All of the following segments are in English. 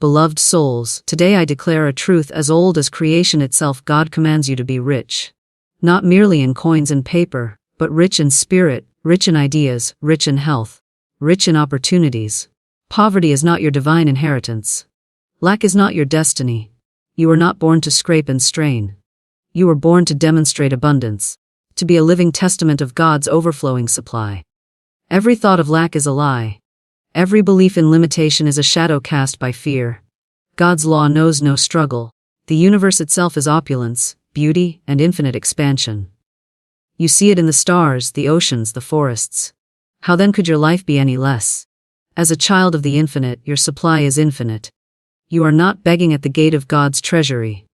Beloved souls, today I declare a truth as old as creation itself. God commands you to be rich. Not merely in coins and paper, but rich in spirit, rich in ideas, rich in health, rich in opportunities. Poverty is not your divine inheritance. Lack is not your destiny. You are not born to scrape and strain. You were born to demonstrate abundance, to be a living testament of God's overflowing supply. Every thought of lack is a lie. Every belief in limitation is a shadow cast by fear. God's law knows no struggle. The universe itself is opulence, beauty, and infinite expansion. You see it in the stars, the oceans, the forests. How then could your life be any less? As a child of the infinite, your supply is infinite. You are not begging at the gate of God's treasury.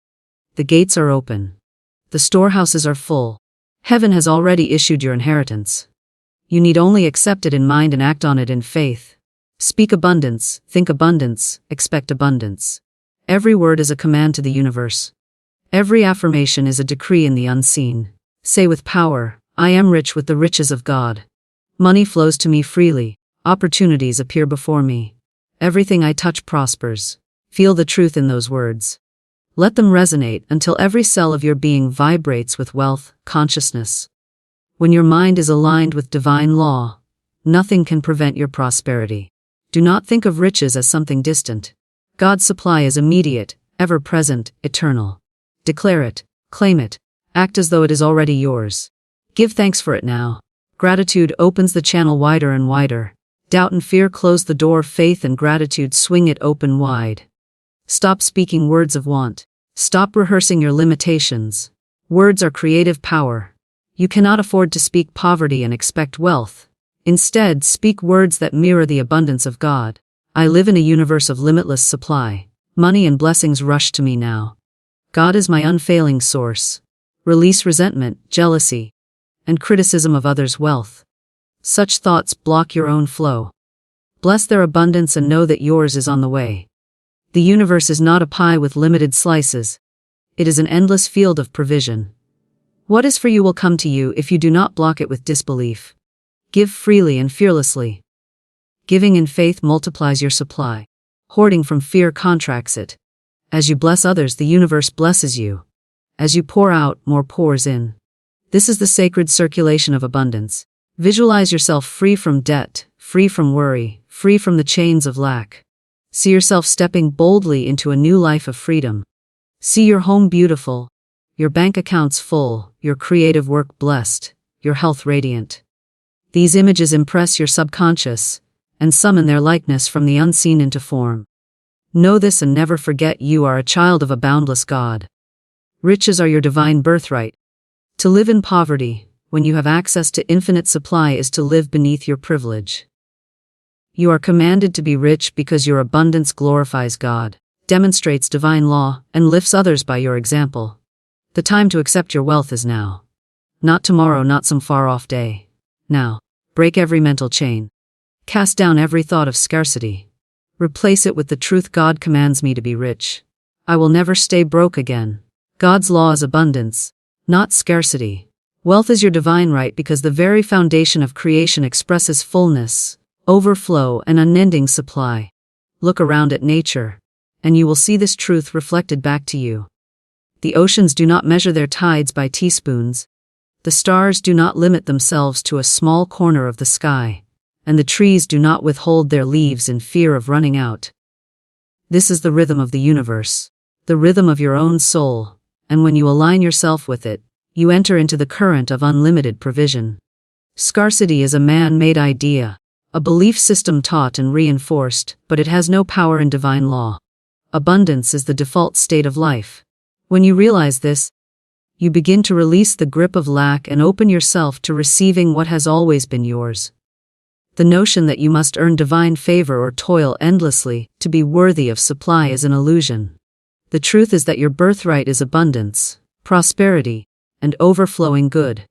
The gates are open. The storehouses are full. Heaven has already issued your inheritance. You need only accept it in mind and act on it in faith. Speak abundance, think abundance, expect abundance. Every word is a command to the universe. Every affirmation is a decree in the unseen. Say with power, I am rich with the riches of God. Money flows to me freely. Opportunities appear before me. Everything I touch prospers. Feel the truth in those words. Let them resonate until every cell of your being vibrates with wealth, consciousness. When your mind is aligned with divine law, nothing can prevent your prosperity. Do not think of riches as something distant. God's supply is immediate, ever-present, eternal. Declare it, claim it, act as though it is already yours. Give thanks for it now. Gratitude opens the channel wider and wider. Doubt and fear close the door. Faith and gratitude swing it open wide. Stop speaking words of want. Stop rehearsing your limitations. Words are creative power. You cannot afford to speak poverty and expect wealth. Instead, speak words that mirror the abundance of God. I live in a universe of limitless supply. Money and blessings rush to me now. God is my unfailing source. Release resentment, jealousy, and criticism of others' wealth. Such thoughts block your own flow. Bless their abundance and know that yours is on the way. The universe is not a pie with limited slices. It is an endless field of provision. What is for you will come to you if you do not block it with disbelief. Give freely and fearlessly. Giving in faith multiplies your supply. Hoarding from fear contracts it. As you bless others, the universe blesses you. As you pour out, more pours in. This is the sacred circulation of abundance. Visualize yourself free from debt, free from worry, free from the chains of lack. See yourself stepping boldly into a new life of freedom. See your home beautiful, your bank accounts full, your creative work blessed, your health radiant. These images impress your subconscious and summon their likeness from the unseen into form. Know this and never forget you are a child of a boundless God. Riches are your divine birthright. To live in poverty, when you have access to infinite supply, is to live beneath your privilege. You are commanded to be rich because your abundance glorifies God, demonstrates divine law, and lifts others by your example. The time to accept your wealth is now. Not tomorrow, not some far-off day. Now, break every mental chain. Cast down every thought of scarcity. Replace it with the truth: God commands me to be rich. I will never stay broke again. God's law is abundance, not scarcity. Wealth is your divine right because the very foundation of creation expresses fullness, overflow, and unending supply. Look around at nature, and you will see this truth reflected back to you. The oceans do not measure their tides by teaspoons. The stars do not limit themselves to a small corner of the sky, and the trees do not withhold their leaves in fear of running out. This is the rhythm of the universe, the rhythm of your own soul, and when you align yourself with it, you enter into the current of unlimited provision. Scarcity is a man-made idea, a belief system taught and reinforced, but it has no power in divine law. Abundance is the default state of life. When you realize this, you begin to release the grip of lack and open yourself to receiving what has always been yours. The notion that you must earn divine favor or toil endlessly to be worthy of supply is an illusion. The truth is that your birthright is abundance, prosperity, and overflowing good.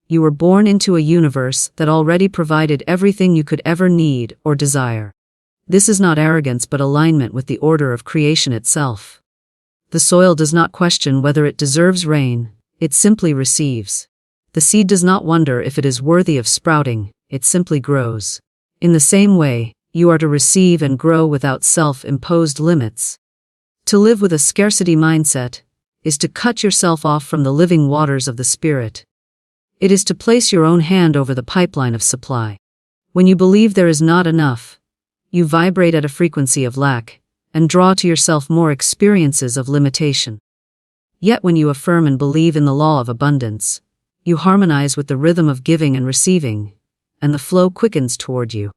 You were born into a universe that already provided everything you could ever need or desire. This is not arrogance but alignment with the order of creation itself. The soil does not question whether it deserves rain, it simply receives. The seed does not wonder if it is worthy of sprouting, it simply grows. In the same way, You are to receive and grow without self-imposed limits. To live with a scarcity mindset is to cut yourself off from the living waters of the Spirit. It is to place your own hand over the pipeline of supply. When you believe there is not enough, you vibrate at a frequency of lack and draw to yourself more experiences of limitation. Yet when you affirm and believe in the law of abundance, you harmonize with the rhythm of giving and receiving, and the flow quickens toward you.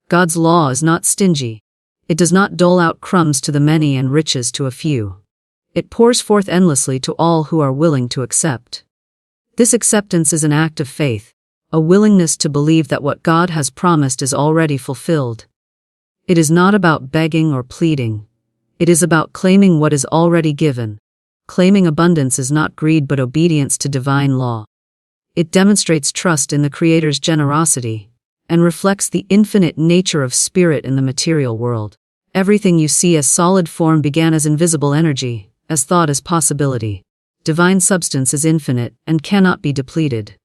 God's law is not stingy. It does not dole out crumbs to the many and riches to a few. It pours forth endlessly to all who are willing to accept. This acceptance is an act of faith, a willingness to believe that what God has promised is already fulfilled. It is not about begging or pleading. It is about claiming what is already given. Claiming abundance is not greed but obedience to divine law. It demonstrates trust in the Creator's generosity and reflects the infinite nature of spirit in the material world. Everything you see as solid form began as invisible energy, as thought as possibility. Divine substance is infinite and cannot be depleted.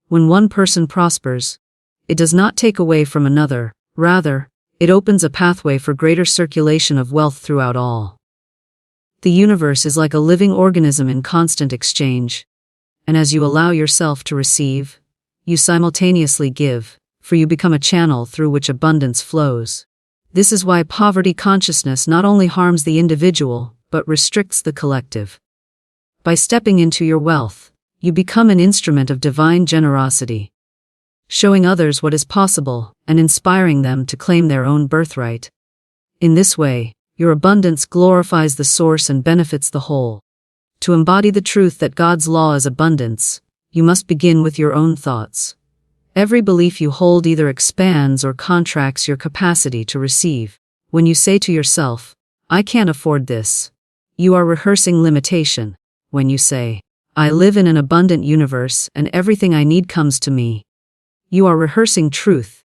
When one person prospers, it does not take away from another, rather, it opens a pathway for greater circulation of wealth throughout all. The universe is like a living organism in constant exchange, and as you allow yourself to receive, you simultaneously give, for you become a channel through which abundance flows. This is why poverty consciousness not only harms the individual, but restricts the collective. By stepping into your wealth, you become an instrument of divine generosity, showing others what is possible and inspiring them to claim their own birthright. In this way, your abundance glorifies the source and benefits the whole. To embody the truth that God's law is abundance, you must begin with your own thoughts. Every belief you hold either expands or contracts your capacity to receive. When you say to yourself, "I can't afford this," you are rehearsing limitation. When you say, "I live in an abundant universe and everything I need comes to me," you are rehearsing truth.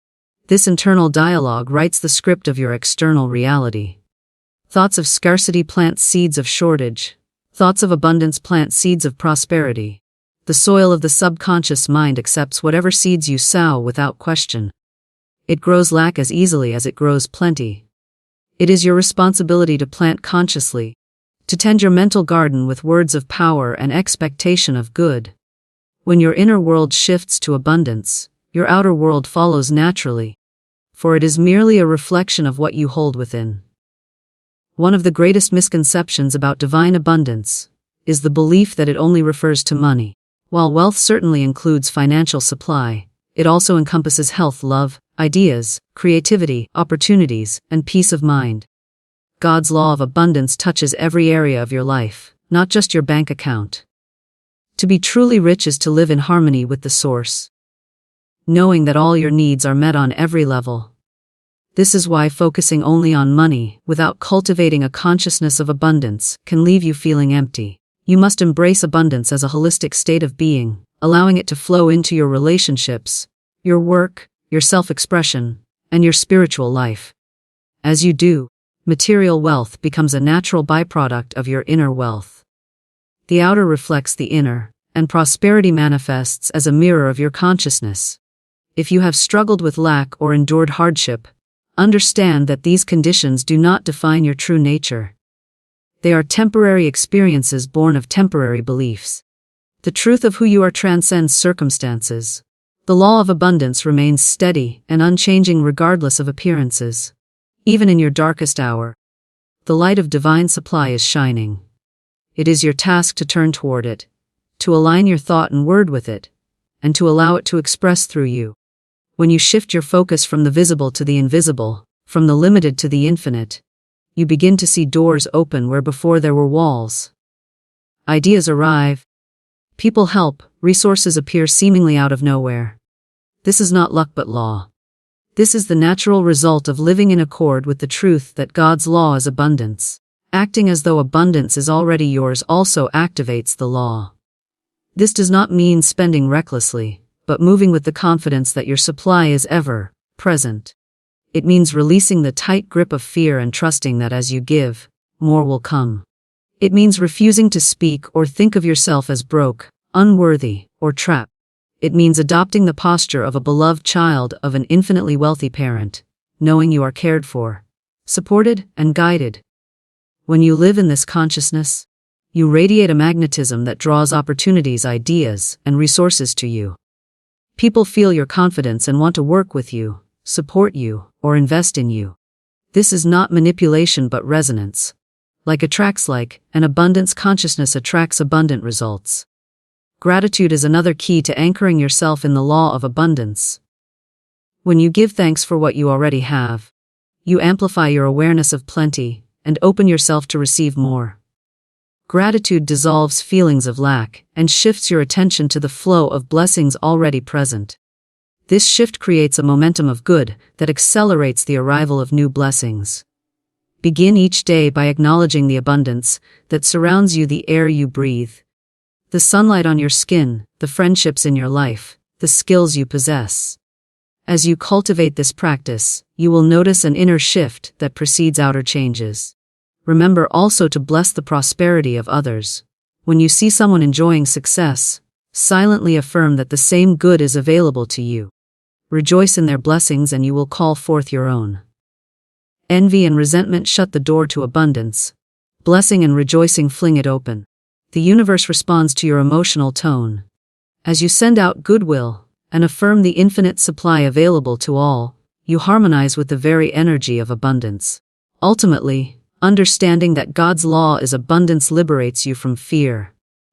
This internal dialogue writes the script of your external reality. Thoughts of scarcity plant seeds of shortage. Thoughts of abundance plant seeds of prosperity. The soil of the subconscious mind accepts whatever seeds you sow without question. It grows lack as easily as it grows plenty. It is your responsibility to plant consciously, to tend your mental garden with words of power and expectation of good. When your inner world shifts to abundance, your outer world follows naturally, for it is merely a reflection of what you hold within. One of the greatest misconceptions about divine abundance is the belief that it only refers to money. While wealth certainly includes financial supply, it also encompasses health, love, ideas, creativity, opportunities, and peace of mind. God's law of abundance touches every area of your life, not just your bank account. To be truly rich is to live in harmony with the source, knowing that all your needs are met on every level. This is why focusing only on money, without cultivating a consciousness of abundance, can leave you feeling empty. You must embrace abundance as a holistic state of being, allowing it to flow into your relationships, your work, your self-expression, and your spiritual life. As you do, material wealth becomes a natural byproduct of your inner wealth. The outer reflects the inner, and prosperity manifests as a mirror of your consciousness. If you have struggled with lack or endured hardship, understand that these conditions do not define your true nature. They are temporary experiences born of temporary beliefs. The truth of who you are transcends circumstances. The law of abundance remains steady and unchanging regardless of appearances. Even in your darkest hour, the light of divine supply is shining. It is your task to turn toward it, to align your thought and word with it, and to allow it to express through you. When you shift your focus from the visible to the invisible, from the limited to the infinite, you begin to see doors open where before there were walls. Ideas arrive. People help, resources appear seemingly out of nowhere. This is not luck but law. This is the natural result of living in accord with the truth that God's law is abundance. Acting as though abundance is already yours also activates the law. This does not mean spending recklessly, but moving with the confidence that your supply is ever present. It means releasing the tight grip of fear and trusting that as you give, more will come. It means refusing to speak or think of yourself as broke, unworthy, or trapped. It means adopting the posture of a beloved child of an infinitely wealthy parent, knowing you are cared for, supported, and guided. When you live in this consciousness, you radiate a magnetism that draws opportunities, ideas, and resources to you. People feel your confidence and want to work with you, support you, or invest in you. This is not manipulation but resonance. Like attracts like, an abundance consciousness attracts abundant results. Gratitude is another key to anchoring yourself in the law of abundance. When you give thanks for what you already have, you amplify your awareness of plenty and open yourself to receive more. Gratitude dissolves feelings of lack and shifts your attention to the flow of blessings already present. This shift creates a momentum of good that accelerates the arrival of new blessings. Begin each day by acknowledging the abundance that surrounds you, the air you breathe, the sunlight on your skin, the friendships in your life, the skills you possess. As you cultivate this practice, you will notice an inner shift that precedes outer changes. Remember also to bless the prosperity of others. When you see someone enjoying success, silently affirm that the same good is available to you. Rejoice in their blessings and you will call forth your own. Envy and resentment shut the door to abundance. Blessing and rejoicing fling it open. The universe responds to your emotional tone. As you send out goodwill and affirm the infinite supply available to all, you harmonize with the very energy of abundance. Ultimately, understanding that God's law is abundance liberates you from fear.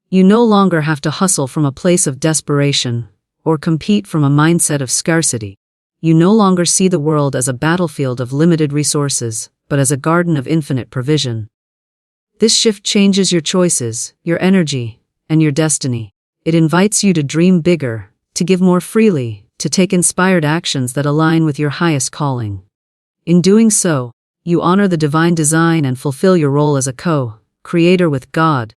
You no longer have to hustle from a place of desperation or compete from a mindset of scarcity. You no longer see the world as a battlefield of limited resources, but as a garden of infinite provision. This shift changes your choices, your energy, and your destiny. It invites you to dream bigger, to give more freely, to take inspired actions that align with your highest calling. In doing so, you honor the divine design and fulfill your role as a co-creator with God,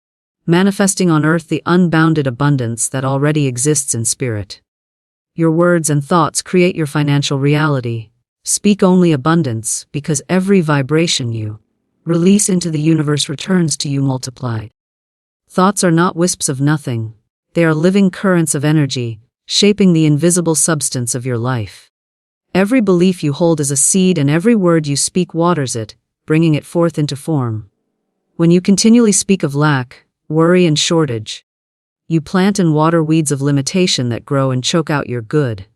manifesting on earth the unbounded abundance that already exists in spirit. Your words and thoughts create your financial reality. Speak only abundance, because every vibration you release into the universe returns to you multiplied. Thoughts are not wisps of nothing. They are living currents of energy, shaping the invisible substance of your life. Every belief you hold is a seed and every word you speak waters it, bringing it forth into form. When you continually speak of lack, worry and shortage, you plant and water weeds of limitation that grow and choke out your good.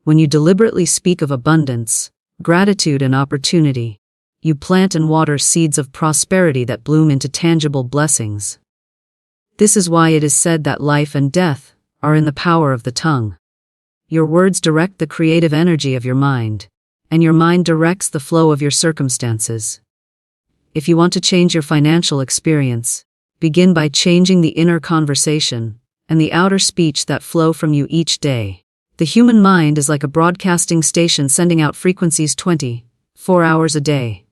When you deliberately speak of abundance, gratitude and opportunity, you plant and water seeds of prosperity that bloom into tangible blessings. This is why it is said that life and death are in the power of the tongue. Your words direct the creative energy of your mind, and your mind directs the flow of your circumstances. If you want to change your financial experience, begin by changing the inner conversation and the outer speech that flow from you each day. The human mind is like a broadcasting station sending out frequencies 24 hours a day.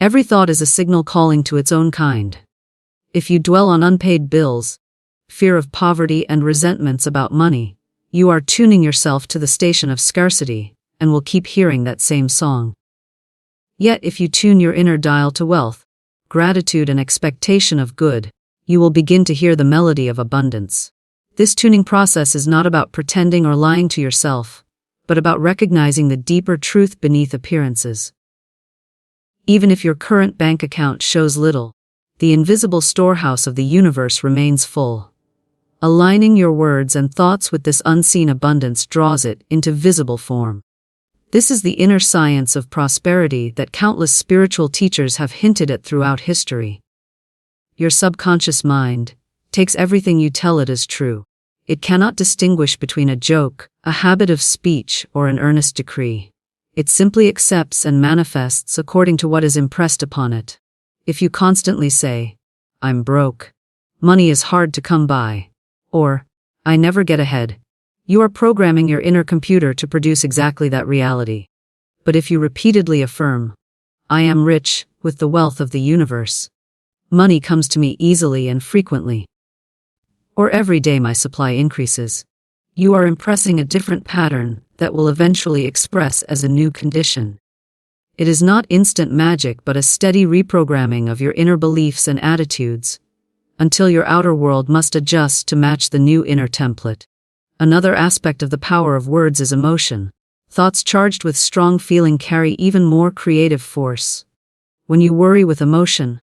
Every thought is a signal calling to its own kind. If you dwell on unpaid bills, fear of poverty and resentments about money, you are tuning yourself to the station of scarcity and will keep hearing that same song. Yet if you tune your inner dial to wealth, gratitude and expectation of good, you will begin to hear the melody of abundance. This tuning process is not about pretending or lying to yourself, but about recognizing the deeper truth beneath appearances. Even if your current bank account shows little, the invisible storehouse of the universe remains full. Aligning your words and thoughts with this unseen abundance draws it into visible form. This is the inner science of prosperity that countless spiritual teachers have hinted at throughout history. Your subconscious mind takes everything you tell it as true. It cannot distinguish between a joke, a habit of speech, or an earnest decree. It simply accepts and manifests according to what is impressed upon it. If you constantly say, "I'm broke," "Money is hard to come by," or "I never get ahead," you are programming your inner computer to produce exactly that reality. But if you repeatedly affirm, "I am rich with the wealth of the universe," "Money comes to me easily and frequently," or "Every day my supply increases," you are impressing a different pattern that will eventually express as a new condition. It is not instant magic but a steady reprogramming of your inner beliefs and attitudes, until your outer world must adjust to match the new inner template. Another aspect of the power of words is emotion. Thoughts charged with strong feeling carry even more creative force. When you worry with emotion,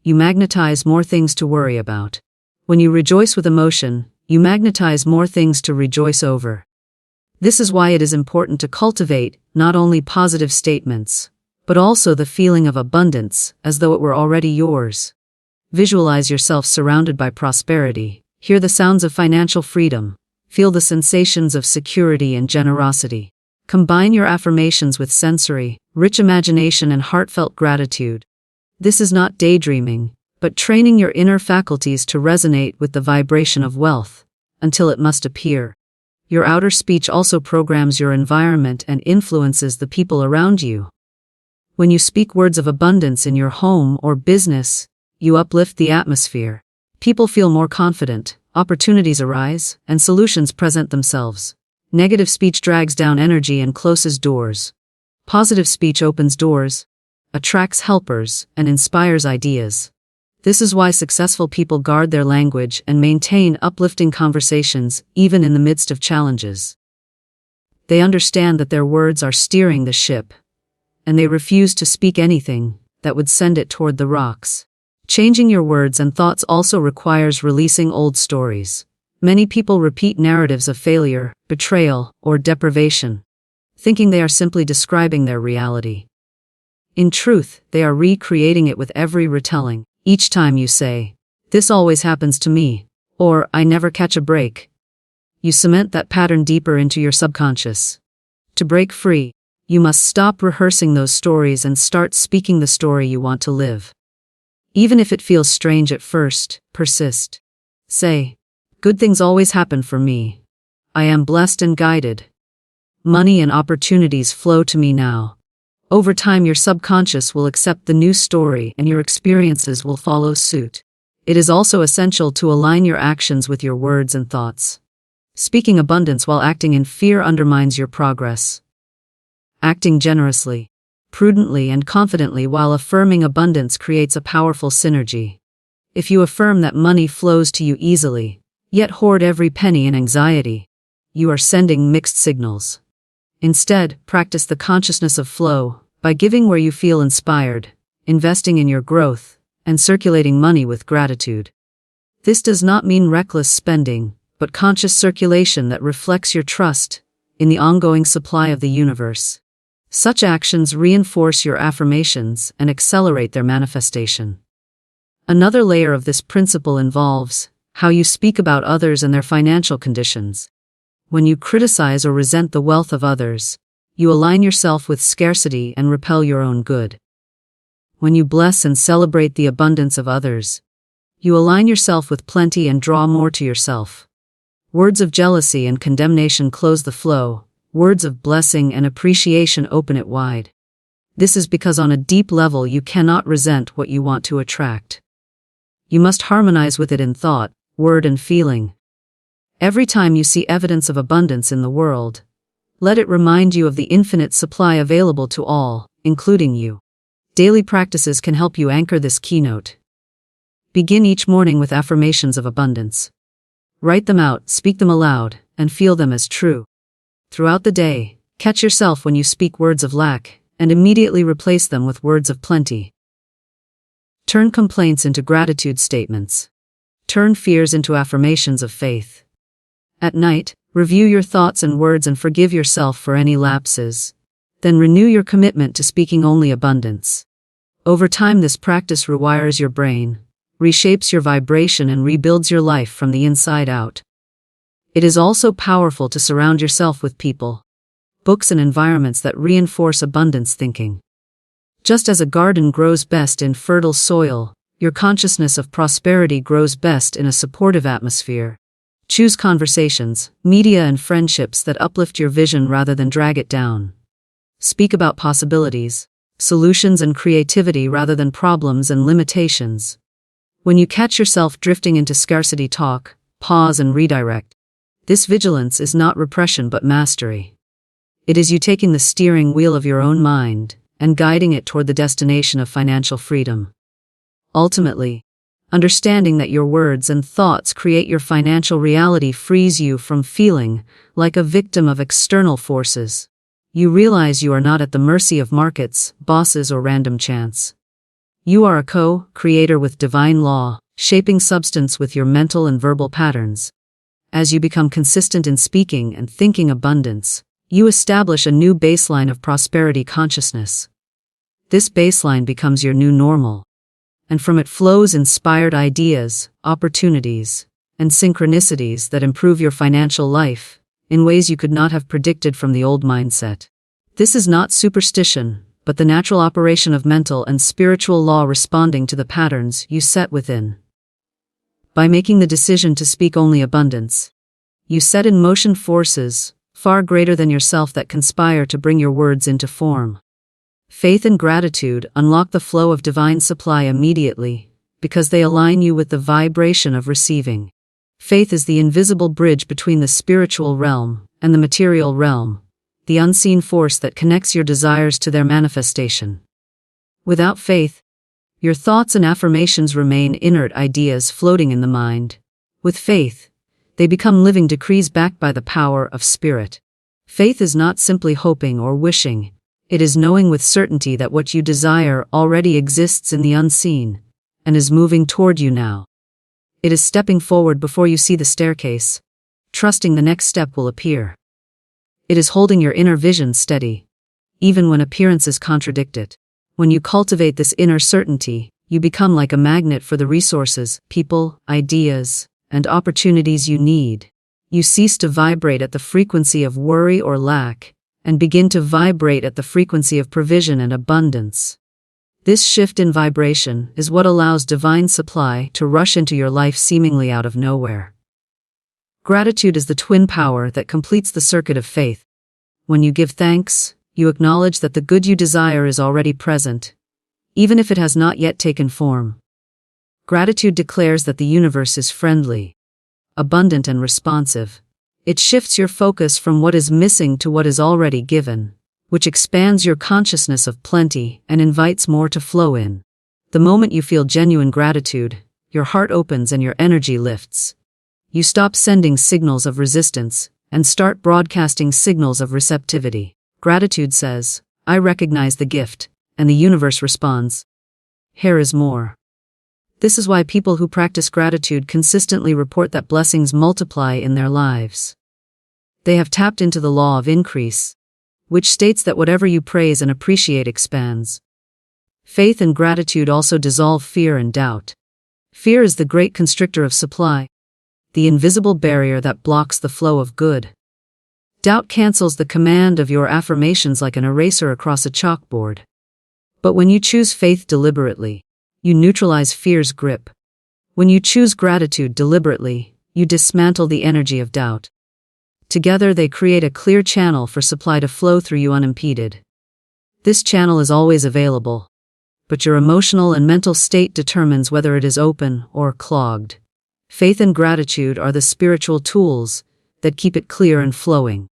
you magnetize more things to worry about. When you rejoice with emotion, you magnetize more things to rejoice over. This is why it is important to cultivate not only positive statements, but also the feeling of abundance as though it were already yours. Visualize yourself surrounded by prosperity, hear the sounds of financial freedom, feel the sensations of security and generosity. Combine your affirmations with sensory, rich imagination and heartfelt gratitude. This is not daydreaming, but training your inner faculties to resonate with the vibration of wealth, until it must appear. Your outer speech also programs your environment and influences the people around you. When you speak words of abundance in your home or business, you uplift the atmosphere. People feel more confident, opportunities arise, and solutions present themselves. Negative speech drags down energy and closes doors. Positive speech opens doors, attracts helpers, and inspires ideas. This is why successful people guard their language and maintain uplifting conversations even in the midst of challenges. They understand that their words are steering the ship, and they refuse to speak anything that would send it toward the rocks. Changing your words and thoughts also requires releasing old stories. Many people repeat narratives of failure, betrayal, or deprivation, thinking they are simply describing their reality. In truth, they are recreating it with every retelling. Each time you say, "This always happens to me," or "I never catch a break," you cement that pattern deeper into your subconscious. To break free, you must stop rehearsing those stories and start speaking the story you want to live. Even if it feels strange at first, persist. Say, "Good things always happen for me. I am blessed and guided. Money and opportunities flow to me now." Over time, your subconscious will accept the new story and your experiences will follow suit. It is also essential to align your actions with your words and thoughts. Speaking abundance while acting in fear undermines your progress. Acting generously, prudently, and confidently while affirming abundance creates a powerful synergy. If you affirm that money flows to you easily, yet hoard every penny in anxiety, you are sending mixed signals. Instead, practice the consciousness of flow by giving where you feel inspired, investing in your growth, and circulating money with gratitude. This does not mean reckless spending, but conscious circulation that reflects your trust in the ongoing supply of the universe. Such actions reinforce your affirmations and accelerate their manifestation. Another layer of this principle involves how you speak about others and their financial conditions. When you criticize or resent the wealth of others, you align yourself with scarcity and repel your own good. When you bless and celebrate the abundance of others, you align yourself with plenty and draw more to yourself. Words of jealousy and condemnation close the flow. Words of blessing and appreciation open it wide. This is because on a deep level you cannot resent what you want to attract. You must harmonize with it in thought, word, and feeling. Every time you see evidence of abundance in the world, let it remind you of the infinite supply available to all, including you. Daily practices can help you anchor this keynote. Begin each morning with affirmations of abundance. Write them out, speak them aloud, and feel them as true. Throughout the day, catch yourself when you speak words of lack, and immediately replace them with words of plenty. Turn complaints into gratitude statements. Turn fears into affirmations of faith. At night, review your thoughts and words and forgive yourself for any lapses. Then renew your commitment to speaking only abundance. Over time, this practice rewires your brain, reshapes your vibration, and rebuilds your life from the inside out. It is also powerful to surround yourself with people, books, and environments that reinforce abundance thinking. Just as a garden grows best in fertile soil, your consciousness of prosperity grows best in a supportive atmosphere. Choose conversations, media, and friendships that uplift your vision rather than drag it down. Speak about possibilities, solutions, and creativity rather than problems and limitations. When you catch yourself drifting into scarcity talk, pause and redirect. This vigilance is not repression but mastery. It is you taking the steering wheel of your own mind and guiding it toward the destination of financial freedom. Ultimately, understanding that your words and thoughts create your financial reality frees you from feeling like a victim of external forces. You realize you are not at the mercy of markets, bosses, or random chance. You are a co-creator with divine law, shaping substance with your mental and verbal patterns. As you become consistent in speaking and thinking abundance, you establish a new baseline of prosperity consciousness. This baseline becomes your new normal, and from it flows inspired ideas, opportunities, and synchronicities that improve your financial life in ways you could not have predicted from the old mindset. This is not superstition, but the natural operation of mental and spiritual law responding to the patterns you set within. By making the decision to speak only abundance, you set in motion forces far greater than yourself that conspire to bring your words into form. Faith and gratitude unlock the flow of divine supply immediately, because they align you with the vibration of receiving. Faith is the invisible bridge between the spiritual realm and the material realm, the unseen force that connects your desires to their manifestation. Without faith, your thoughts and affirmations remain inert ideas floating in the mind. With faith, they become living decrees backed by the power of spirit. Faith is not simply hoping or wishing, it is knowing with certainty that what you desire already exists in the unseen and is moving toward you now. It is stepping forward before you see the staircase, trusting the next step will appear. It is holding your inner vision steady, even when appearances contradict it. When you cultivate this inner certainty, you become like a magnet for the resources, people, ideas, and opportunities you need. You cease to vibrate at the frequency of worry or lack, and begin to vibrate at the frequency of provision and abundance. This shift in vibration is what allows divine supply to rush into your life seemingly out of nowhere. Gratitude is the twin power that completes the circuit of faith. When you give thanks, you acknowledge that the good you desire is already present, even if it has not yet taken form. Gratitude declares that the universe is friendly, abundant, and responsive. It shifts your focus from what is missing to what is already given, which expands your consciousness of plenty and invites more to flow in. The moment you feel genuine gratitude, your heart opens and your energy lifts. You stop sending signals of resistance and start broadcasting signals of receptivity. Gratitude says, I recognize the gift, and the universe responds, here is more. This is why people who practice gratitude consistently report that blessings multiply in their lives. They have tapped into the law of increase, which states that whatever you praise and appreciate expands. Faith and gratitude also dissolve fear and doubt. Fear is the great constrictor of supply, the invisible barrier that blocks the flow of good. Doubt cancels the command of your affirmations like an eraser across a chalkboard. But when you choose faith deliberately, you neutralize fear's grip. When you choose gratitude deliberately, you dismantle the energy of doubt. Together they create a clear channel for supply to flow through you unimpeded. This channel is always available, but your emotional and mental state determines whether it is open or clogged. Faith and gratitude are the spiritual tools that keep it clear and flowing.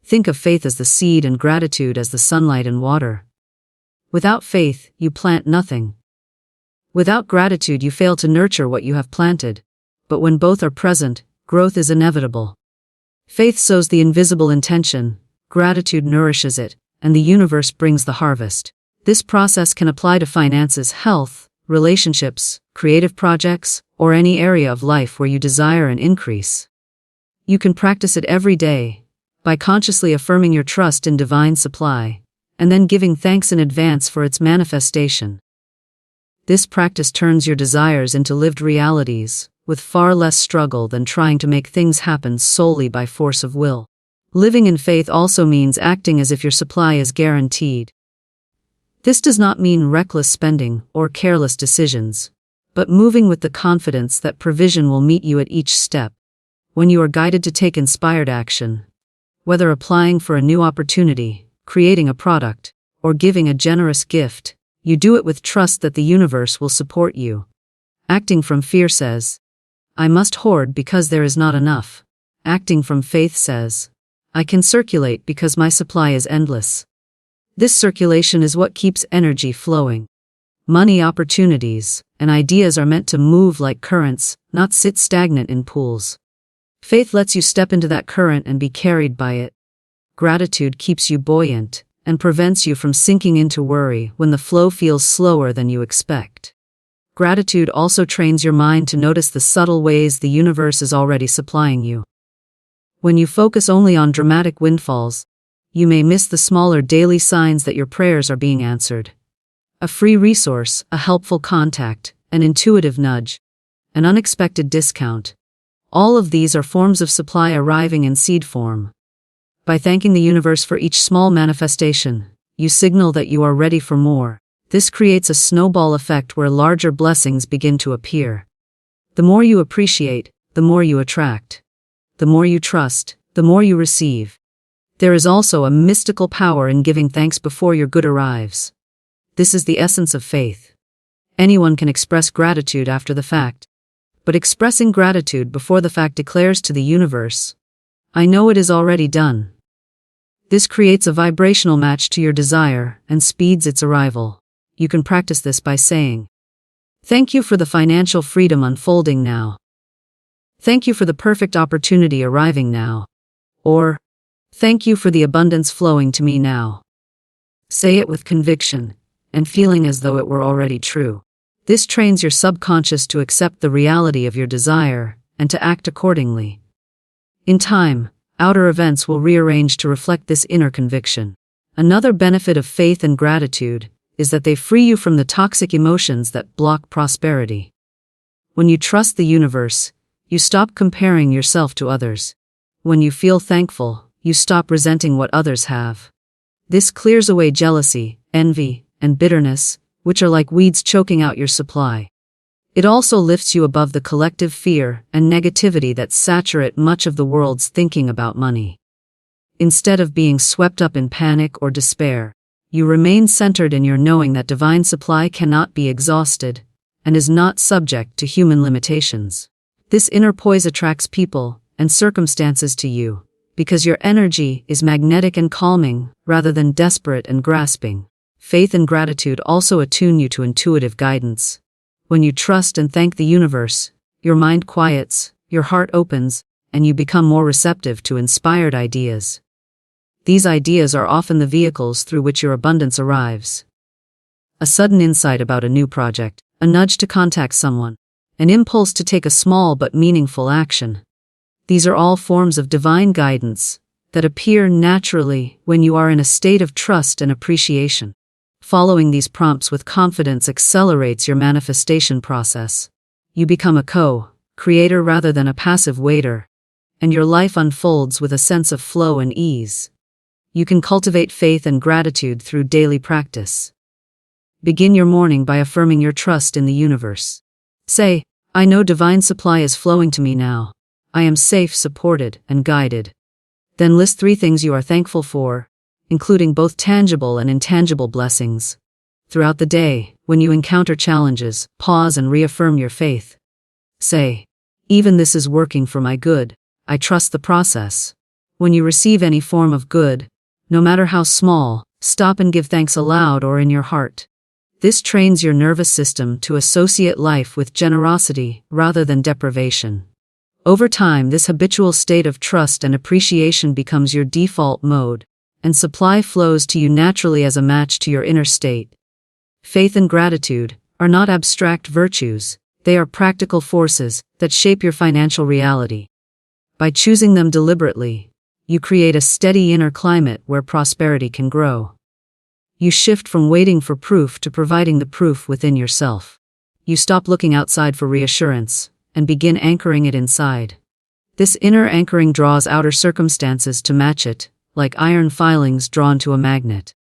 Think of faith as the seed and gratitude as the sunlight and water. Without faith, you plant nothing. Without gratitude, you fail to nurture what you have planted. But when both are present, growth is inevitable. Faith sows the invisible intention, gratitude nourishes it, and the universe brings the harvest. This process can apply to finances, health, relationships, creative projects, or any area of life where you desire an increase. You can practice it every day, by consciously affirming your trust in divine supply, and then giving thanks in advance for its manifestation. This practice turns your desires into lived realities, with far less struggle than trying to make things happen solely by force of will. Living in faith also means acting as if your supply is guaranteed. This does not mean reckless spending or careless decisions, but moving with the confidence that provision will meet you at each step. When you are guided to take inspired action, whether applying for a new opportunity, creating a product, or giving a generous gift, you do it with trust that the universe will support you. Acting from fear says, I must hoard because there is not enough. Acting from faith says, I can circulate because my supply is endless. This circulation is what keeps energy flowing. Money, opportunities, and ideas are meant to move like currents, not sit stagnant in pools. Faith lets you step into that current and be carried by it. Gratitude keeps you buoyant and prevents you from sinking into worry when the flow feels slower than you expect. Gratitude also trains your mind to notice the subtle ways the universe is already supplying you. When you focus only on dramatic windfalls, you may miss the smaller daily signs that your prayers are being answered. A free resource, a helpful contact, an intuitive nudge, an unexpected discount. All of these are forms of supply arriving in seed form. By thanking the universe for each small manifestation, you signal that you are ready for more. This creates a snowball effect where larger blessings begin to appear. The more you appreciate, the more you attract. The more you trust, the more you receive. There is also a mystical power in giving thanks before your good arrives. This is the essence of faith. Anyone can express gratitude after the fact, but expressing gratitude before the fact declares to the universe, "I know it is already done." This creates a vibrational match to your desire and speeds its arrival. You can practice this by saying, "Thank you for the financial freedom unfolding now." "Thank you for the perfect opportunity arriving now." Or, "Thank you for the abundance flowing to me now." Say it with conviction and feeling as though it were already true. This trains your subconscious to accept the reality of your desire and to act accordingly. In time, outer events will rearrange to reflect this inner conviction. Another benefit of faith and gratitude is that they free you from the toxic emotions that block prosperity. When you trust the universe, you stop comparing yourself to others. When you feel thankful, you stop resenting what others have. This clears away jealousy, envy, and bitterness, which are like weeds choking out your supply. It also lifts you above the collective fear and negativity that saturate much of the world's thinking about money. Instead of being swept up in panic or despair, you remain centered in your knowing that divine supply cannot be exhausted and is not subject to human limitations. This inner poise attracts people and circumstances to you, because your energy is magnetic and calming rather than desperate and grasping. Faith and gratitude also attune you to intuitive guidance. When you trust and thank the universe, your mind quiets, your heart opens, and you become more receptive to inspired ideas. These ideas are often the vehicles through which your abundance arrives. A sudden insight about a new project, a nudge to contact someone, an impulse to take a small but meaningful action. These are all forms of divine guidance that appear naturally when you are in a state of trust and appreciation. Following these prompts with confidence accelerates your manifestation process. You become a co-creator rather than a passive waiter, and your life unfolds with a sense of flow and ease. You can cultivate faith and gratitude through daily practice. Begin your morning by affirming your trust in the universe. Say, "I know divine supply is flowing to me now. I am safe, supported, and guided." Then list 3 things you are thankful for, including both tangible and intangible blessings. Throughout the day, when you encounter challenges, pause and reaffirm your faith. Say, "Even this is working for my good. I trust the process." When you receive any form of good, no matter how small, stop and give thanks aloud or in your heart. This trains your nervous system to associate life with generosity rather than deprivation. Over time, this habitual state of trust and appreciation becomes your default mode, and supply flows to you naturally as a match to your inner state. Faith and gratitude are not abstract virtues, they are practical forces that shape your financial reality. By choosing them deliberately, you create a steady inner climate where prosperity can grow. You shift from waiting for proof to providing the proof within yourself. You stop looking outside for reassurance and begin anchoring it inside. This inner anchoring draws outer circumstances to match it, like iron filings drawn to a magnet.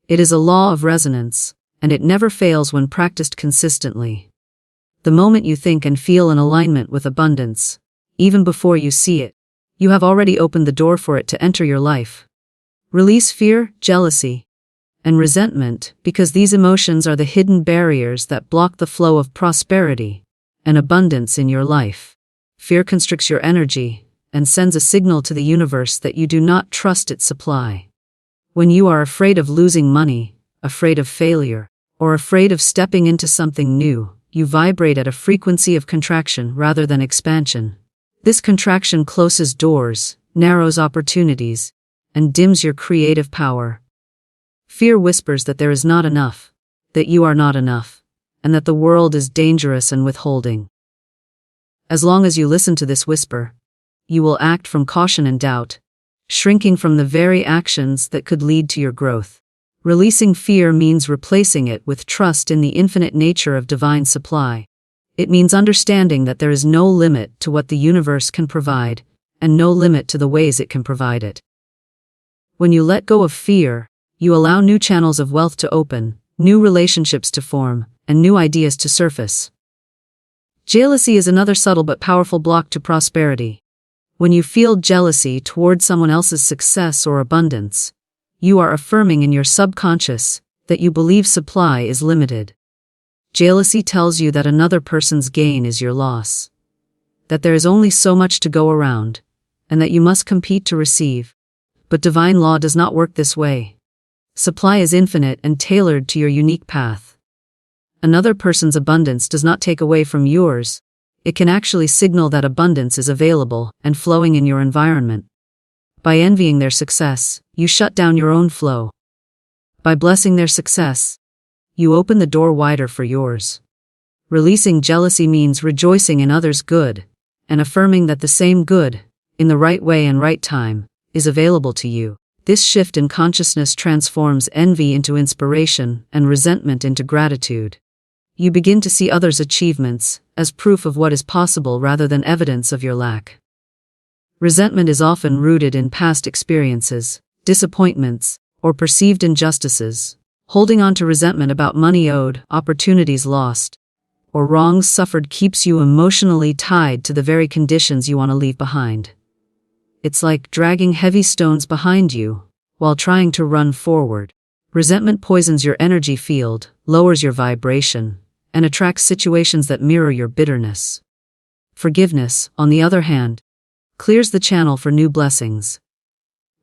It is a law of resonance, and it never fails when practiced consistently. The moment you think and feel in alignment with abundance, even before you see it, you have already opened the door for it to enter your life. Release fear, jealousy, and resentment, because these emotions are the hidden barriers that block the flow of prosperity and abundance in your life. Fear constricts your energy and sends a signal to the universe that you do not trust its supply. When you are afraid of losing money, afraid of failure, or afraid of stepping into something new, you vibrate at a frequency of contraction rather than expansion. This contraction closes doors, narrows opportunities, and dims your creative power. Fear whispers that there is not enough, that you are not enough, and that the world is dangerous and withholding. As long as you listen to this whisper, you will act from caution and doubt, shrinking from the very actions that could lead to your growth. Releasing fear means replacing it with trust in the infinite nature of divine supply. It means understanding that there is no limit to what the universe can provide, and no limit to the ways it can provide it. When you let go of fear, you allow new channels of wealth to open, new relationships to form, and new ideas to surface. Jealousy is another subtle but powerful block to prosperity. When you feel jealousy toward someone else's success or abundance, you are affirming in your subconscious that you believe supply is limited. Jealousy tells you that another person's gain is your loss, that there is only so much to go around, and that you must compete to receive. But divine law does not work this way. Supply is infinite and tailored to your unique path. Another person's abundance does not take away from yours. It can actually signal that abundance is available and flowing in your environment. By envying their success, you shut down your own flow. By blessing their success, you open the door wider for yours. Releasing jealousy means rejoicing in others' good, and affirming that the same good, in the right way and right time, is available to you. This shift in consciousness transforms envy into inspiration and resentment into gratitude. You begin to see others' achievements as proof of what is possible rather than evidence of your lack. Resentment is often rooted in past experiences, disappointments, or perceived injustices. Holding on to resentment about money owed, opportunities lost, or wrongs suffered keeps you emotionally tied to the very conditions you want to leave behind. It's like dragging heavy stones behind you while trying to run forward. Resentment poisons your energy field, lowers your vibration, and attracts situations that mirror your bitterness. Forgiveness, on the other hand, clears the channel for new blessings.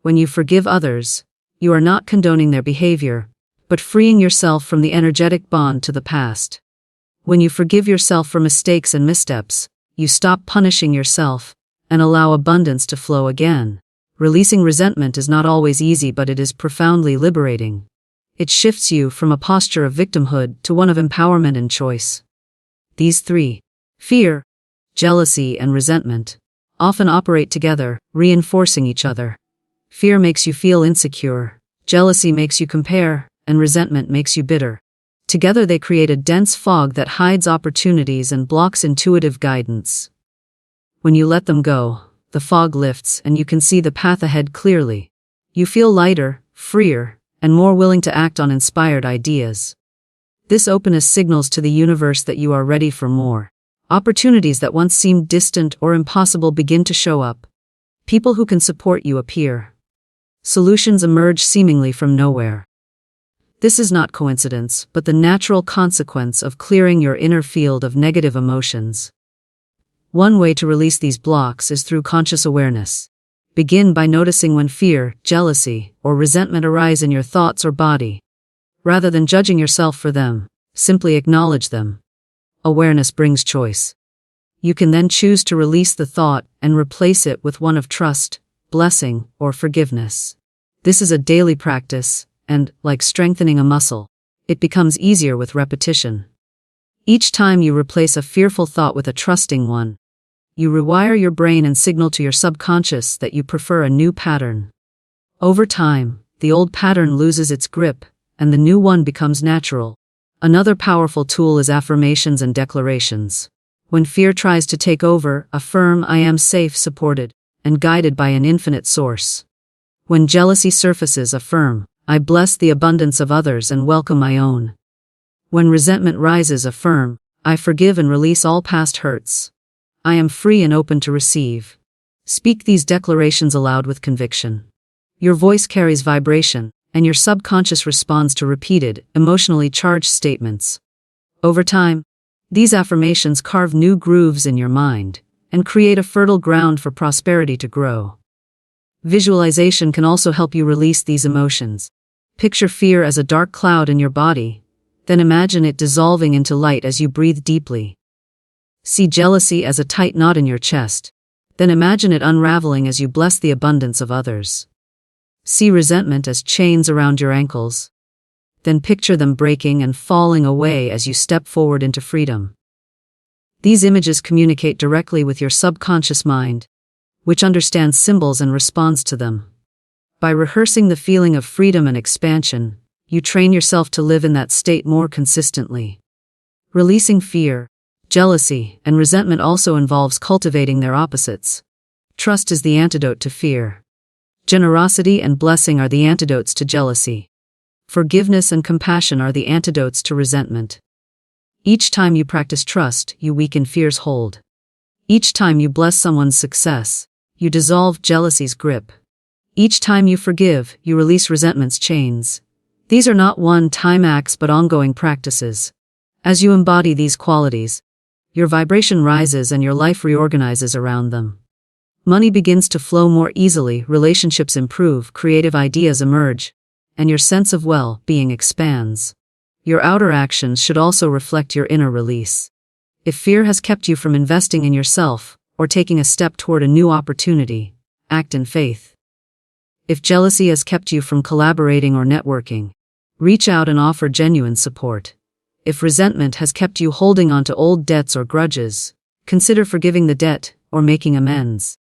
When you forgive others, you are not condoning their behavior, but freeing yourself from the energetic bond to the past. When you forgive yourself for mistakes and missteps, you stop punishing yourself and allow abundance to flow again. Releasing resentment is not always easy, but it is profoundly liberating. It shifts you from a posture of victimhood to one of empowerment and choice. These three, fear, jealousy, and resentment, often operate together, reinforcing each other. Fear makes you feel insecure, jealousy makes you compare, and resentment makes you bitter. Together they create a dense fog that hides opportunities and blocks intuitive guidance. When you let them go, the fog lifts and you can see the path ahead clearly. You feel lighter, freer, and more willing to act on inspired ideas. This openness signals to the universe that you are ready for more. Opportunities that once seemed distant or impossible begin to show up. People who can support you appear. Solutions emerge seemingly from nowhere. This is not coincidence, but the natural consequence of clearing your inner field of negative emotions. One way to release these blocks is through conscious awareness. Begin by noticing when fear, jealousy, or resentment arise in your thoughts or body. Rather than judging yourself for them, simply acknowledge them. Awareness brings choice. You can then choose to release the thought and replace it with one of trust, blessing, or forgiveness. This is a daily practice, and, like strengthening a muscle, it becomes easier with repetition. Each time you replace a fearful thought with a trusting one, you rewire your brain and signal to your subconscious that you prefer a new pattern. Over time, the old pattern loses its grip, and the new one becomes natural. Another powerful tool is affirmations and declarations. When fear tries to take over, affirm, "I am safe, supported, and guided by an infinite source." When jealousy surfaces, affirm, "I bless the abundance of others and welcome my own." When resentment rises, affirm, "I forgive and release all past hurts. I am free and open to receive." Speak these declarations aloud with conviction. Your voice carries vibration, and your subconscious responds to repeated, emotionally charged statements. Over time, these affirmations carve new grooves in your mind and create a fertile ground for prosperity to grow. Visualization can also help you release these emotions. Picture fear as a dark cloud in your body, then imagine it dissolving into light as you breathe deeply. See jealousy as a tight knot in your chest, then imagine it unraveling as you bless the abundance of others. See resentment as chains around your ankles. Then picture them breaking and falling away as you step forward into freedom. These images communicate directly with your subconscious mind, which understands symbols and responds to them. By rehearsing the feeling of freedom and expansion, you train yourself to live in that state more consistently. Releasing fear, jealousy, and resentment also involves cultivating their opposites. Trust is the antidote to fear. Generosity and blessing are the antidotes to jealousy. Forgiveness and compassion are the antidotes to resentment. Each time you practice trust, you weaken fear's hold. Each time you bless someone's success, you dissolve jealousy's grip. Each time you forgive, you release resentment's chains. These are not one-time acts but ongoing practices. As you embody these qualities, your vibration rises and your life reorganizes around them. Money begins to flow more easily, relationships improve, creative ideas emerge, and your sense of well-being expands. Your outer actions should also reflect your inner release. If fear has kept you from investing in yourself or taking a step toward a new opportunity, act in faith. If jealousy has kept you from collaborating or networking, reach out and offer genuine support. If resentment has kept you holding on to old debts or grudges, consider forgiving the debt or making amends.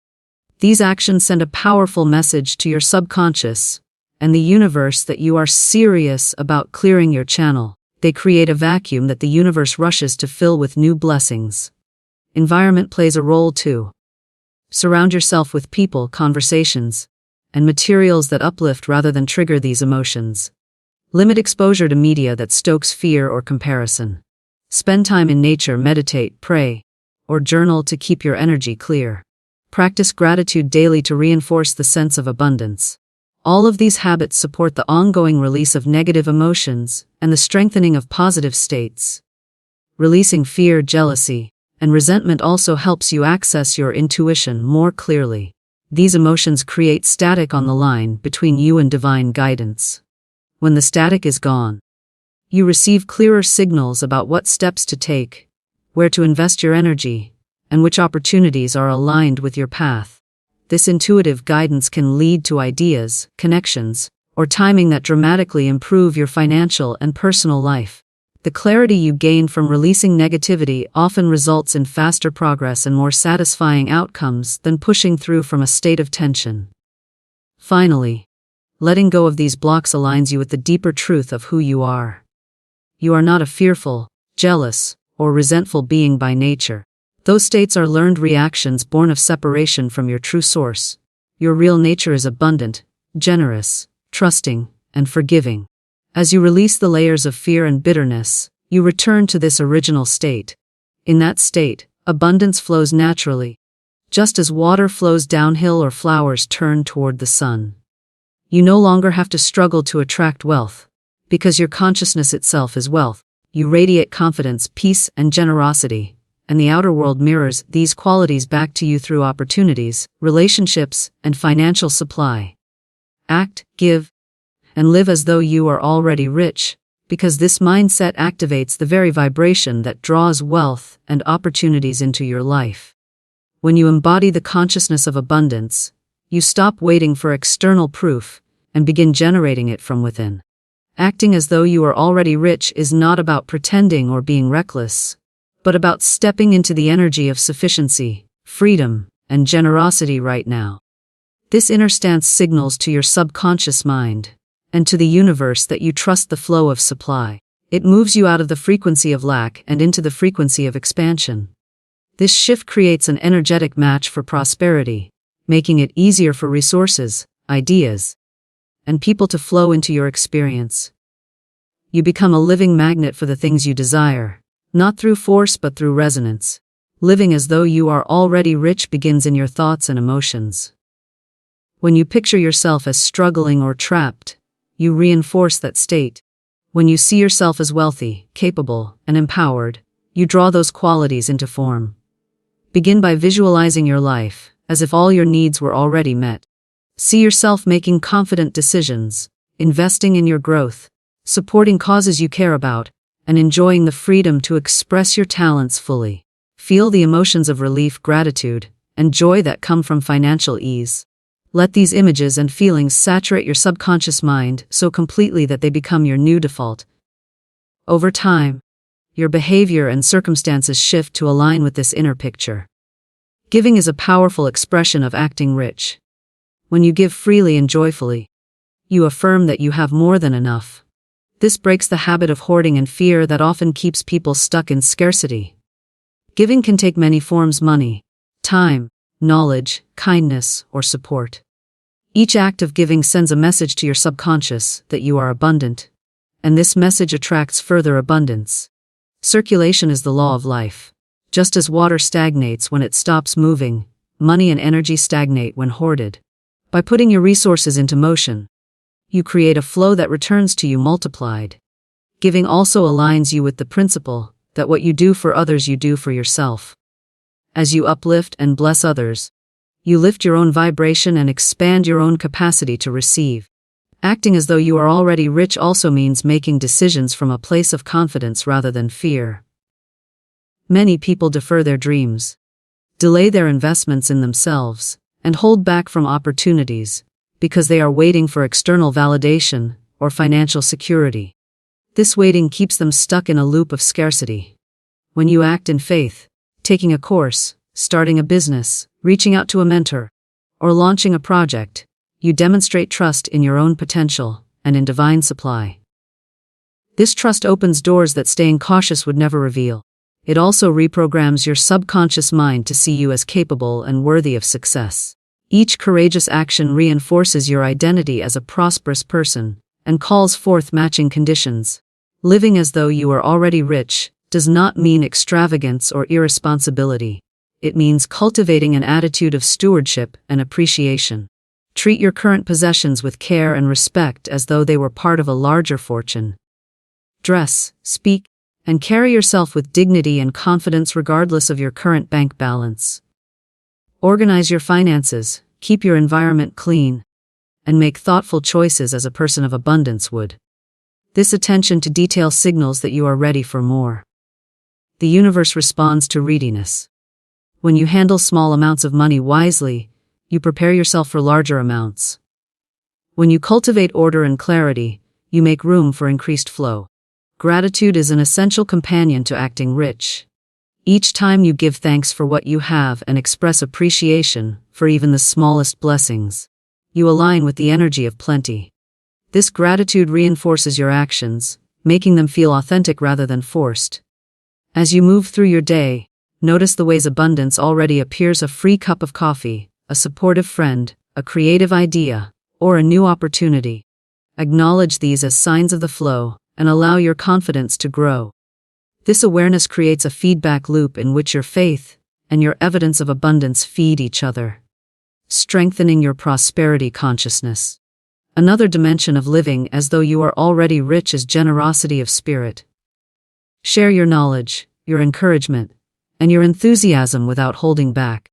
These actions send a powerful message to your subconscious and the universe that you are serious about clearing your channel. They create a vacuum that the universe rushes to fill with new blessings. Environment plays a role too. Surround yourself with people, conversations, and materials that uplift rather than trigger these emotions. Limit exposure to media that stokes fear or comparison. Spend time in nature, meditate, pray, or journal to keep your energy clear. Practice gratitude daily to reinforce the sense of abundance. All of these habits support the ongoing release of negative emotions and the strengthening of positive states. Releasing fear, jealousy, and resentment also helps you access your intuition more clearly. These emotions create static on the line between you and divine guidance. When the static is gone, you receive clearer signals about what steps to take, where to invest your energy, and which opportunities are aligned with your path. This intuitive guidance can lead to ideas, connections, or timing that dramatically improve your financial and personal life. The clarity you gain from releasing negativity often results in faster progress and more satisfying outcomes than pushing through from a state of tension. Finally, letting go of these blocks aligns you with the deeper truth of who you are. You are not a fearful, jealous, or resentful being by nature. Those states are learned reactions born of separation from your true source. Your real nature is abundant, generous, trusting, and forgiving. As you release the layers of fear and bitterness, you return to this original state. In that state, abundance flows naturally, just as water flows downhill or flowers turn toward the sun. You no longer have to struggle to attract wealth, because your consciousness itself is wealth. You radiate confidence, peace, and generosity, and the outer world mirrors these qualities back to you through opportunities, relationships, and financial supply. Act, give, and live as though you are already rich, because this mindset activates the very vibration that draws wealth and opportunities into your life. When you embody the consciousness of abundance, you stop waiting for external proof and begin generating it from within. Acting as though you are already rich is not about pretending or being reckless, but about stepping into the energy of sufficiency, freedom, and generosity right now. This inner stance signals to your subconscious mind and to the universe that you trust the flow of supply. It moves you out of the frequency of lack and into the frequency of expansion. This shift creates an energetic match for prosperity, making it easier for resources, ideas, and people to flow into your experience. You become a living magnet for the things you desire, not through force but through resonance. Living as though you are already rich begins in your thoughts and emotions. When you picture yourself as struggling or trapped, you reinforce that state. When you see yourself as wealthy, capable, and empowered, you draw those qualities into form. Begin by visualizing your life as if all your needs were already met. See yourself making confident decisions, investing in your growth, supporting causes you care about, and enjoying the freedom to express your talents fully. Feel the emotions of relief, gratitude, and joy that come from financial ease. Let these images and feelings saturate your subconscious mind so completely that they become your new default. Over time, your behavior and circumstances shift to align with this inner picture. Giving is a powerful expression of acting rich. When you give freely and joyfully, you affirm that you have more than enough. This breaks the habit of hoarding and fear that often keeps people stuck in scarcity. Giving can take many forms: money, time, knowledge, kindness, or support. Each act of giving sends a message to your subconscious that you are abundant, and this message attracts further abundance. Circulation is the law of life. Just as water stagnates when it stops moving, money and energy stagnate when hoarded. By putting your resources into motion, you create a flow that returns to you multiplied. Giving also aligns you with the principle that what you do for others you do for yourself. As you uplift and bless others, you lift your own vibration and expand your own capacity to receive. Acting as though you are already rich also means making decisions from a place of confidence rather than fear. Many people defer their dreams, delay their investments in themselves, and hold back from opportunities because they are waiting for external validation or financial security. This waiting keeps them stuck in a loop of scarcity. When you act in faith, taking a course, starting a business, reaching out to a mentor, or launching a project, you demonstrate trust in your own potential and in divine supply. This trust opens doors that staying cautious would never reveal. It also reprograms your subconscious mind to see you as capable and worthy of success. Each courageous action reinforces your identity as a prosperous person and calls forth matching conditions. Living as though you are already rich does not mean extravagance or irresponsibility. It means cultivating an attitude of stewardship and appreciation. Treat your current possessions with care and respect as though they were part of a larger fortune. Dress, speak, and carry yourself with dignity and confidence regardless of your current bank balance. Organize your finances, keep your environment clean, and make thoughtful choices as a person of abundance would. This attention to detail signals that you are ready for more. The universe responds to readiness. When you handle small amounts of money wisely, you prepare yourself for larger amounts. When you cultivate order and clarity, you make room for increased flow. Gratitude is an essential companion to acting rich. Each time you give thanks for what you have and express appreciation for even the smallest blessings, you align with the energy of plenty. This gratitude reinforces your actions, making them feel authentic rather than forced. As you move through your day, notice the ways abundance already appears: a free cup of coffee, a supportive friend, a creative idea, or a new opportunity. Acknowledge these as signs of the flow and allow your confidence to grow. This awareness creates a feedback loop in which your faith and your evidence of abundance feed each other, strengthening your prosperity consciousness. Another dimension of living as though you are already rich is generosity of spirit. Share your knowledge, your encouragement, and your enthusiasm without holding back.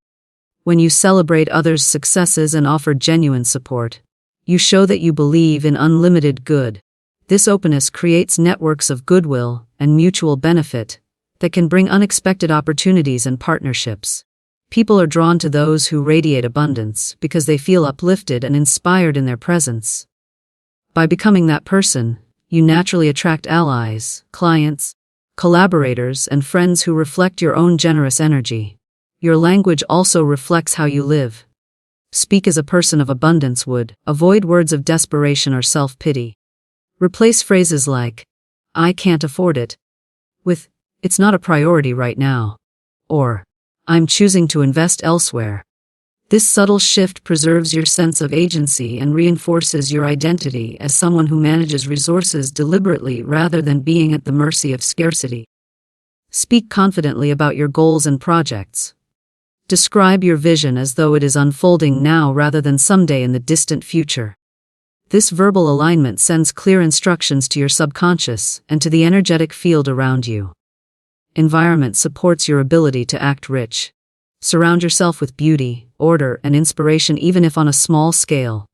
When you celebrate others' successes and offer genuine support, you show that you believe in unlimited good. This openness creates networks of goodwill and mutual benefit that can bring unexpected opportunities and partnerships. People are drawn to those who radiate abundance because they feel uplifted and inspired in their presence. By becoming that person, you naturally attract allies, clients, collaborators, and friends who reflect your own generous energy. Your language also reflects how you live. Speak as a person of abundance would. Avoid words of desperation or self-pity. Replace phrases like, "I can't afford it," with, "It's not a priority right now," or, "I'm choosing to invest elsewhere." This subtle shift preserves your sense of agency and reinforces your identity as someone who manages resources deliberately rather than being at the mercy of scarcity. Speak confidently about your goals and projects. Describe your vision as though it is unfolding now rather than someday in the distant future. This verbal alignment sends clear instructions to your subconscious and to the energetic field around you. Environment supports your ability to act rich. Surround yourself with beauty, order, and inspiration even if on a small scale.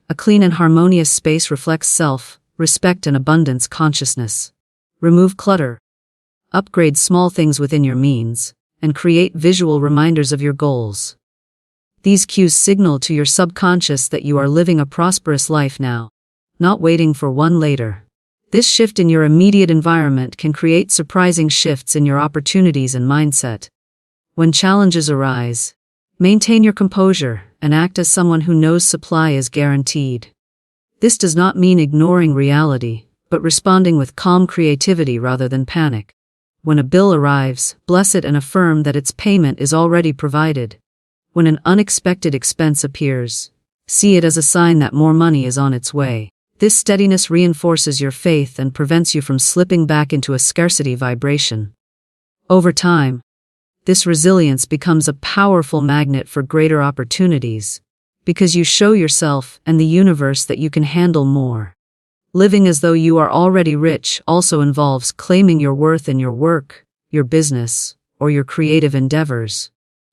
A clean and harmonious space reflects self-respect and abundance consciousness. Remove clutter. Upgrade small things within your means, and create visual reminders of your goals. These cues signal to your subconscious that you are living a prosperous life now, not waiting for one later. This shift in your immediate environment can create surprising shifts in your opportunities and mindset. When challenges arise, maintain your composure and act as someone who knows supply is guaranteed. This does not mean ignoring reality, but responding with calm creativity rather than panic. When a bill arrives, bless it and affirm that its payment is already provided. When an unexpected expense appears, see it as a sign that more money is on its way. This steadiness reinforces your faith and prevents you from slipping back into a scarcity vibration. Over time, this resilience becomes a powerful magnet for greater opportunities, because you show yourself and the universe that you can handle more. Living as though you are already rich also involves claiming your worth in your work, your business, or your creative endeavors.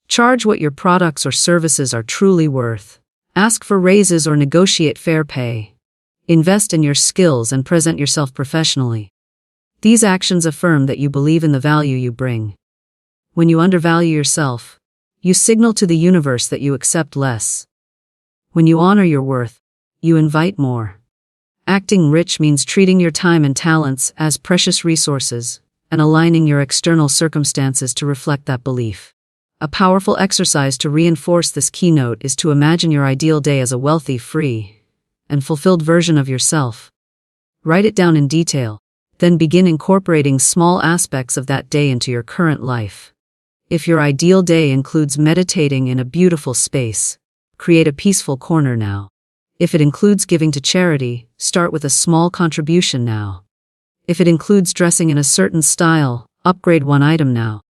Charge what your products or services are truly worth. Ask for raises or negotiate fair pay. Invest in your skills and present yourself professionally. These actions affirm that you believe in the value you bring. When you undervalue yourself, you signal to the universe that you accept less. When you honor your worth, you invite more. Acting rich means treating your time and talents as precious resources and aligning your external circumstances to reflect that belief. A powerful exercise to reinforce this keynote is to imagine your ideal day as a wealthy, free, and fulfilled version of yourself. Write it down in detail, then begin incorporating small aspects of that day into your current life. If your ideal day includes meditating in a beautiful space, create a peaceful corner now. If it includes giving to charity, start with a small contribution now. If it includes dressing in a certain style, upgrade one item now.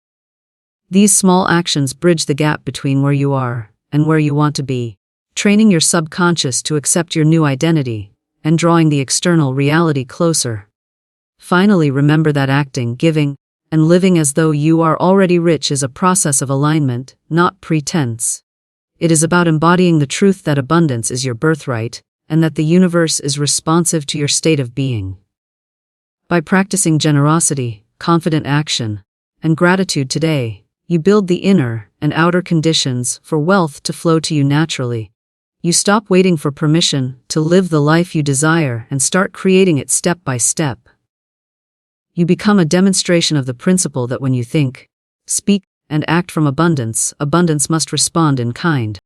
These small actions bridge the gap between where you are and where you want to be, training your subconscious to accept your new identity and drawing the external reality closer. Finally, remember that acting, giving, and living as though you are already rich is a process of alignment, not pretense. It is about embodying the truth that abundance is your birthright, and that the universe is responsive to your state of being. By practicing generosity, confident action, and gratitude today, you build the inner and outer conditions for wealth to flow to you naturally. You stop waiting for permission to live the life you desire and start creating it step by step. You become a demonstration of the principle that when you think, speak, and act from abundance, abundance must respond in kind.